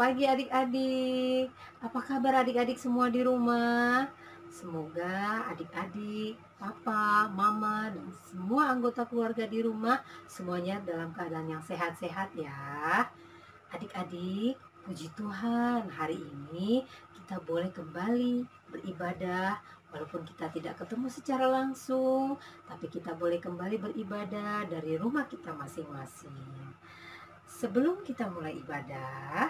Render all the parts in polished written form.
pagi adik-adik. Apa kabar adik-adik semua di rumah? Semoga adik-adik, papa, mama, dan semua anggota keluarga di rumah semuanya dalam keadaan yang sehat-sehat ya. Adik-adik, puji Tuhan, hari ini kita boleh kembali beribadah walaupun kita tidak ketemu secara langsung, tapi kita boleh kembali beribadah dari rumah kita masing-masing. Sebelum kita mulai ibadah,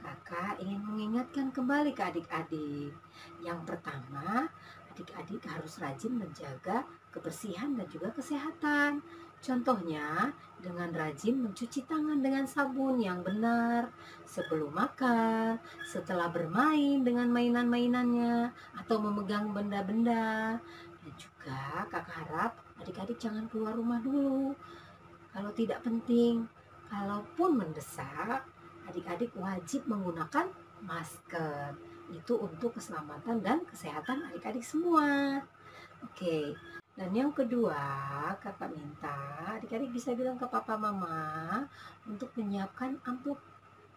kakak ingin mengingatkan kembali ke adik-adik. Yang pertama, adik-adik harus rajin menjaga kebersihan dan juga kesehatan. Contohnya, dengan rajin mencuci tangan dengan sabun yang benar sebelum makan, setelah bermain dengan mainan-mainannya, atau memegang benda-benda. Dan juga kakak harap adik-adik jangan keluar rumah dulu kalau tidak penting. Kalaupun mendesak, adik-adik wajib menggunakan masker. Itu untuk keselamatan dan kesehatan adik-adik semua. Oke. Dan yang kedua, kakak minta adik-adik bisa bilang ke papa mama untuk menyiapkan amplop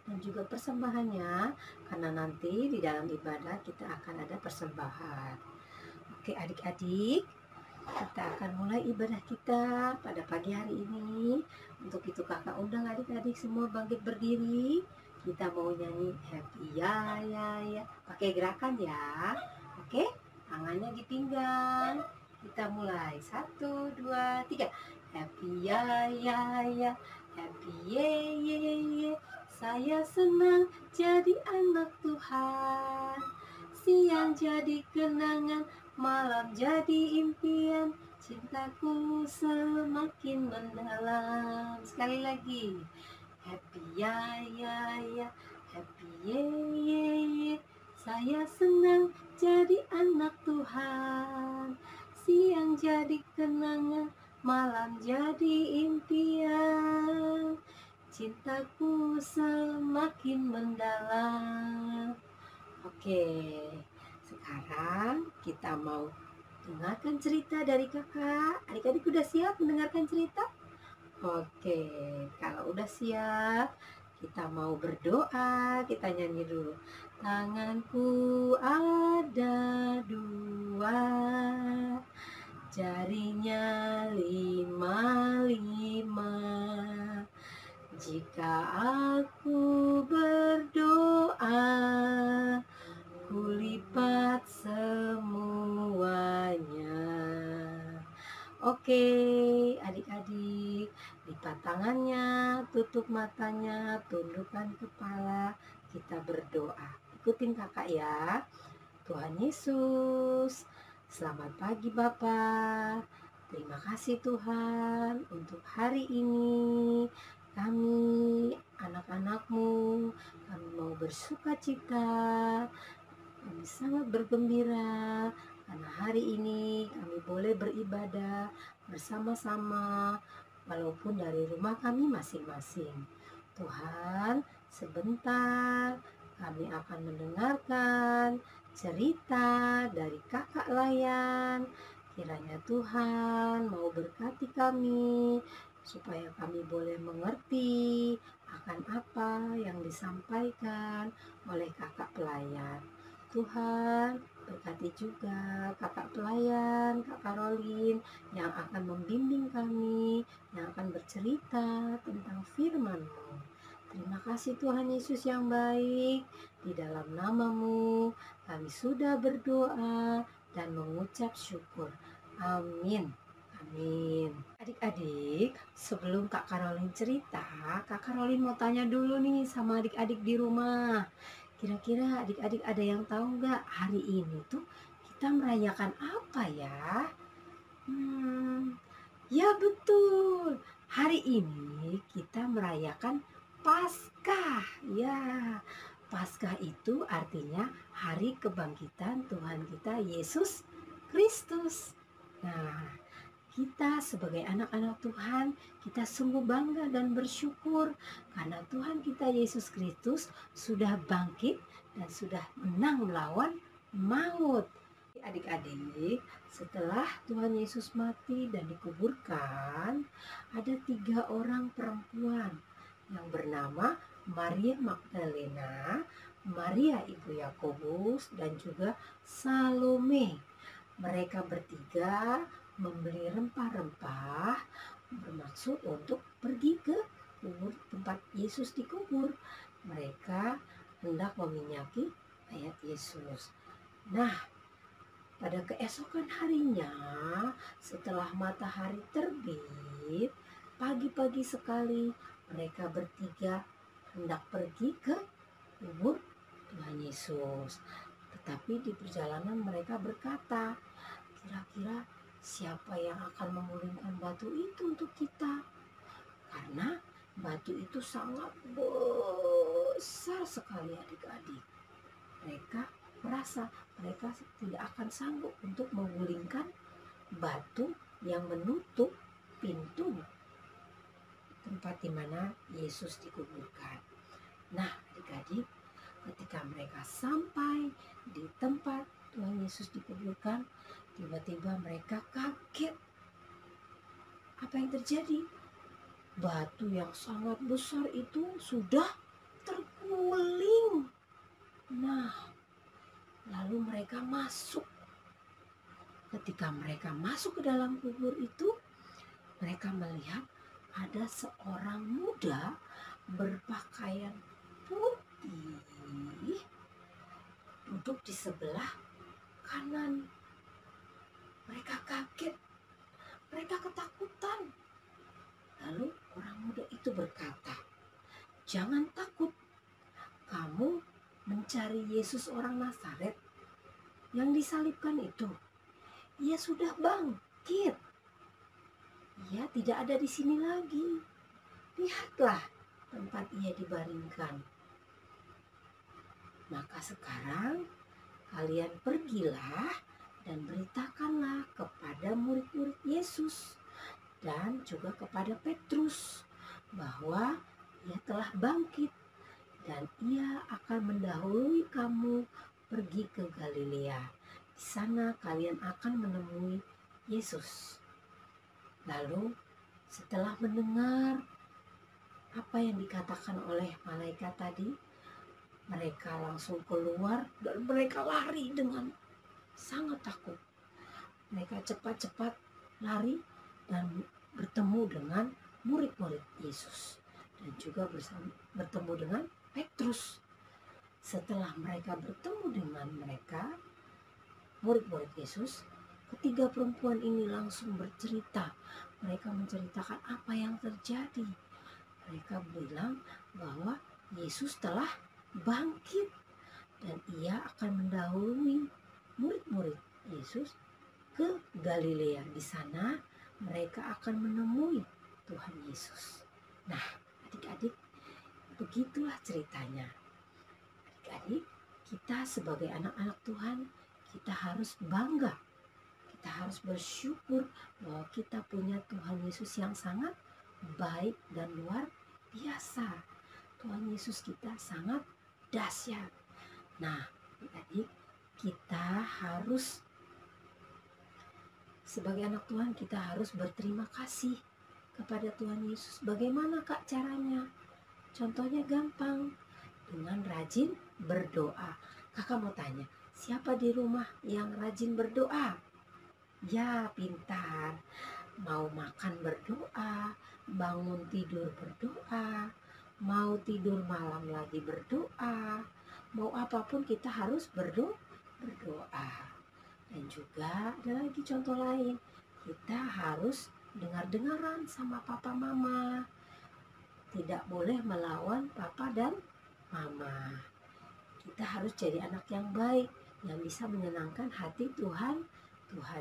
dan juga persembahannya, karena nanti di dalam ibadah kita akan ada persembahan. Oke adik-adik, kita akan mulai ibadah kita pada pagi hari ini. Untuk itu kakak undang adik-adik semua bangkit berdiri. Kita mau nyanyi happy ya ya ya. Pakai gerakan ya. Oke, tangannya di pinggang. Kita mulai 1, 2, 3. Happy ya ya ya. Happy ye ye ye. Saya senang jadi anak Tuhan. Siang jadi kenangan, malam jadi impian, cintaku semakin mendalam. Sekali lagi. Happy ya ya ya, happy ye ye ye. Saya senang jadi anak Tuhan. Siang jadi kenangan, malam jadi impian, cintaku semakin mendalam. Oke, sekarang kita mau dengarkan cerita dari kakak. Adik-adik udah siap mendengarkan cerita? Oke, kalau udah siap, kita mau berdoa. Kita nyanyi dulu. Tanganku ada dua, jarinya 5, 5. Jika aku berdoa, kulipat semuanya. Oke, adik-adik, lipat tangannya, tutup matanya, tundukkan kepala, kita berdoa. Ikutin kakak ya. Tuhan Yesus, selamat pagi Bapa. Terima kasih Tuhan untuk hari ini. Kami anak-anak-Mu, kami mau bersuka cita, kami sangat bergembira karena hari ini kami boleh beribadah bersama-sama walaupun dari rumah kami masing-masing. Tuhan, sebentar kami akan mendengarkan cerita dari kakak Layan. Kiranya Tuhan mau berkati kami supaya kami boleh mengerti akan apa yang disampaikan oleh kakak pelayan. Tuhan, berkati juga kakak pelayan, Kak Karolin, yang akan membimbing kami, yang akan bercerita tentang firman-Mu. Terima kasih Tuhan Yesus yang baik. Di dalam nama-Mu kami sudah berdoa dan mengucap syukur. Amin. Amin. Adik-adik, sebelum Kak Karolin cerita, Kak Karolin mau tanya dulu nih sama adik-adik di rumah. Kira-kira adik-adik ada yang tahu nggak hari ini tuh kita merayakan apa ya? Ya betul. Hari ini kita merayakan Paskah. Ya, Paskah itu artinya hari kebangkitan Tuhan kita Yesus Kristus. Nah, kita sebagai anak-anak Tuhan, kita sungguh bangga dan bersyukur karena Tuhan kita Yesus Kristus sudah bangkit dan sudah menang melawan maut. Adik-adik, setelah Tuhan Yesus mati dan dikuburkan, ada 3 orang perempuan yang bernama Maria Magdalena, Maria ibu Yakobus, dan juga Salome. Mereka bertiga membeli rempah-rempah bermaksud untuk pergi ke kubur tempat Yesus dikubur. Mereka hendak meminyaki mayat Yesus. Nah, pada keesokan harinya, setelah matahari terbit, pagi-pagi sekali mereka bertiga hendak pergi ke kubur Tuhan Yesus. Tetapi di perjalanan mereka berkata, kira-kira siapa yang akan menggulingkan batu itu untuk kita? Karena batu itu sangat besar sekali adik-adik. Mereka merasa mereka tidak akan sanggup untuk menggulingkan batu yang menutup pintu tempat di mana Yesus dikuburkan. Nah, adik-adik, ketika mereka sampai di tempat Tuhan Yesus dikuburkan, tiba-tiba mereka kaget. Apa yang terjadi? Batu yang sangat besar itu sudah terguling. Nah, lalu mereka masuk. Ketika mereka masuk ke dalam kubur itu, mereka melihat ada seorang muda berpakaian putih duduk di sebelah kanan. Mereka kaget, mereka ketakutan. Lalu orang muda itu berkata, "Jangan takut, kamu mencari Yesus orang Nazaret yang disalibkan itu. Ia sudah bangkit. Ia tidak ada di sini lagi. Lihatlah tempat ia dibaringkan. Maka sekarang kalian pergilah dan beritakanlah kepada murid-murid Yesus dan juga kepada Petrus bahwa ia telah bangkit dan ia akan mendahului kamu pergi ke Galilea. Di sana kalian akan menemui Yesus." Lalu setelah mendengar apa yang dikatakan oleh malaikat tadi, mereka langsung keluar dan mereka lari dengan sangat takut. Mereka cepat-cepat lari dan bertemu dengan murid-murid Yesus dan juga bertemu dengan Petrus. Setelah mereka bertemu dengan mereka, murid-murid Yesus, ketiga perempuan ini langsung bercerita. Mereka menceritakan apa yang terjadi. Mereka bilang bahwa Yesus telah bangkit dan ia akan mendahului murid-murid Yesus ke Galilea. Di sana mereka akan menemui Tuhan Yesus. Nah, adik-adik, begitulah ceritanya. Adik-adik, kita sebagai anak-anak Tuhan, kita harus bangga. Kita harus bersyukur bahwa kita punya Tuhan Yesus yang sangat baik dan luar biasa. Tuhan Yesus kita sangat dahsyat. Nah, adik-adik, kita harus sebagai anak Tuhan, kita harus berterima kasih kepada Tuhan Yesus. Bagaimana Kak caranya? Contohnya gampang, dengan rajin berdoa. Kakak mau tanya, siapa di rumah yang rajin berdoa? Ya, pintar. Mau makan berdoa, bangun tidur berdoa, mau tidur malam lagi berdoa, mau apapun kita harus berdoa. Dan juga ada lagi contoh lain, kita harus dengar-dengaran sama papa mama. Tidak boleh melawan papa dan mama. Kita harus jadi anak yang baik, yang bisa menyenangkan hati Tuhan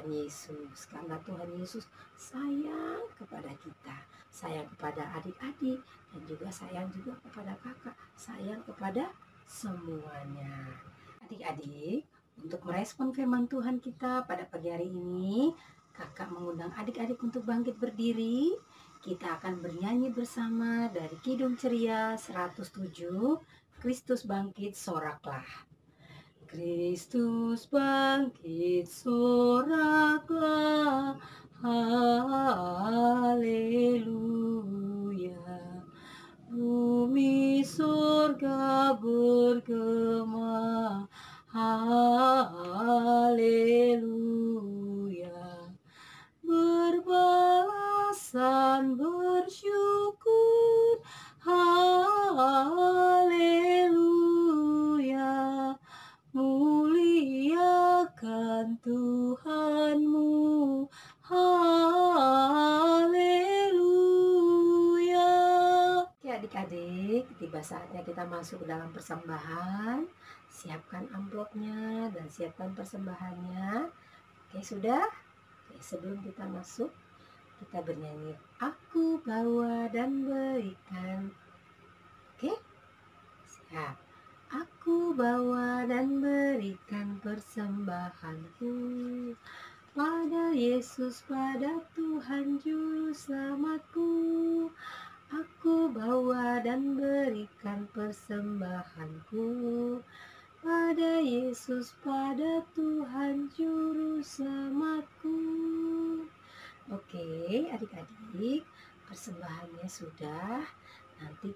Yesus. Karena Tuhan Yesus sayang kepada kita, sayang kepada adik-adik, dan juga sayang juga kepada kakak, sayang kepada semuanya. Adik-adik, untuk merespon firman Tuhan kita pada pagi hari ini, kakak mengundang adik-adik untuk bangkit berdiri. Kita akan bernyanyi bersama dari Kidung Ceria 107, Kristus bangkit soraklah. Kristus bangkit soraklah, haleluya. Bumi Tuhan bersyukur. Haleluya, muliakan Tuhanmu. Haleluya. Oke adik-adik, tiba saatnya kita masuk ke dalam persembahan. Siapkan amplopnya dan siapkan persembahannya. Oke sudah? Oke, sebelum kita masuk, kita bernyanyi Aku bawa dan berikan. Oke? Siap. Aku bawa dan berikan persembahanku pada Yesus, pada Tuhan Juru Selamatku. Aku bawa dan berikan persembahanku pada Yesus, pada Tuhan Juru Selamatku. Oke, adik-adik, persembahannya sudah. Nanti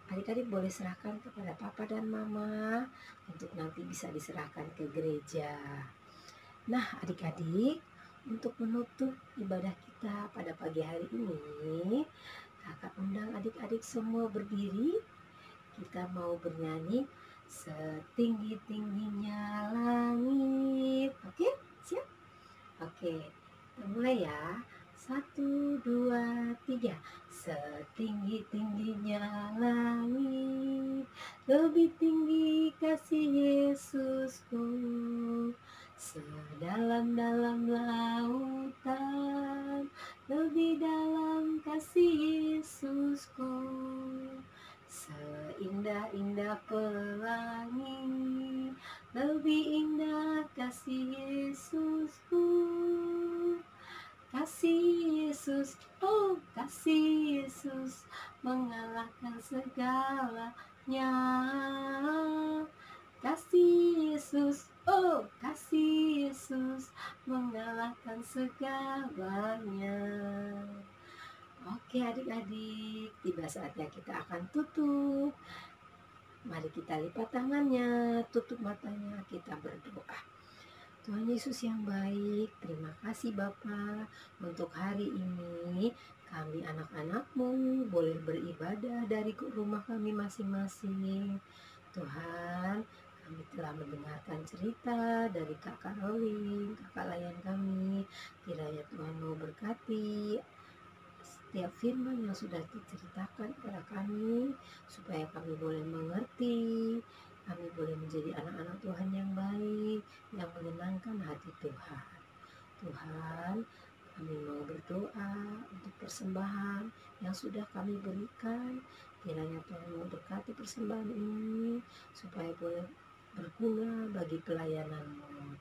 adik-adik boleh serahkan kepada papa dan mama untuk nanti bisa diserahkan ke gereja. Nah, adik-adik, untuk menutup ibadah kita pada pagi hari ini, kakak undang adik-adik semua berdiri. Kita mau bernyanyi Setinggi-tingginya langit. Oke, siap? Oke, kita mulai ya. 1, 2, 3. Setinggi-tingginya langit, lebih tinggi kasih Yesusku. Sedalam-dalam lautan, lebih dalam kasih Yesusku. Seindah-indah pelangi, lebih indah kasih Yesusku. Kasih Yesus, oh kasih Yesus, mengalahkan segalanya. Kasih Yesus, oh kasih Yesus, mengalahkan segalanya. Oke adik-adik, tiba saatnya kita akan tutup. Mari kita lipat tangannya, tutup matanya, kita berdoa. Tuhan Yesus yang baik, terima kasih Bapa untuk hari ini. Kami anak-anak-Mu boleh beribadah dari rumah kami masing-masing. Tuhan, kami telah mendengarkan cerita dari Kakak Rolling, kakak layan kami. Kiranya Tuhan mau berkati setiap firman yang sudah diceritakan kepada kami, supaya kami boleh mengerti, kami boleh menjadi anak-anak Tuhan yang baik, yang menyenangkan hati Tuhan. Tuhan, kami mau berdoa untuk persembahan yang sudah kami berikan. Kiranya Tuhan mau berkati persembahan ini, supaya boleh berguna bagi pelayanan-Mu.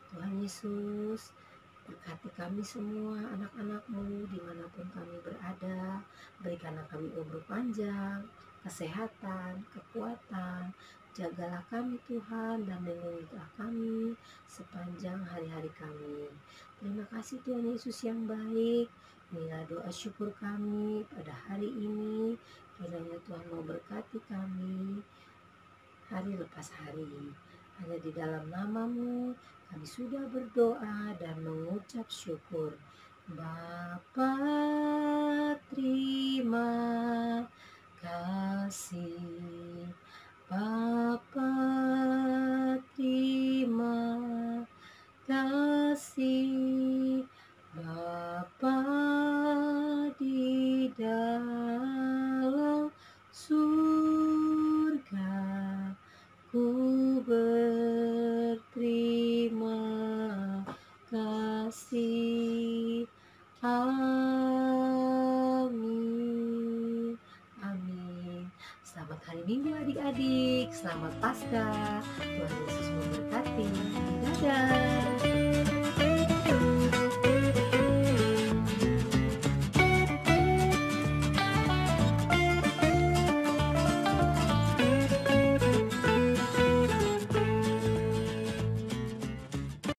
Tuhan Yesus, berkati kami semua anak-anak-Mu dimanapun kami berada. Berikanlah kami umur panjang, kesehatan, kekuatan. Jagalah kami Tuhan dan lindungilah kami sepanjang hari-hari kami. Terima kasih Tuhan Yesus yang baik. Inilah doa syukur kami pada hari ini. Kiranya Tuhan mau berkati kami hari lepas hari. Hanya di dalam nama-Mu kami sudah berdoa dan mengucap syukur. Bapa, terima kasih. Bapa, terima kasih. Bapa di dalam surga, ku berterima kasih. Amin. Amin. Selamat hari Minggu adik-adik. Selamat Paskah. Tuhan Yesus memberkati. Dadah.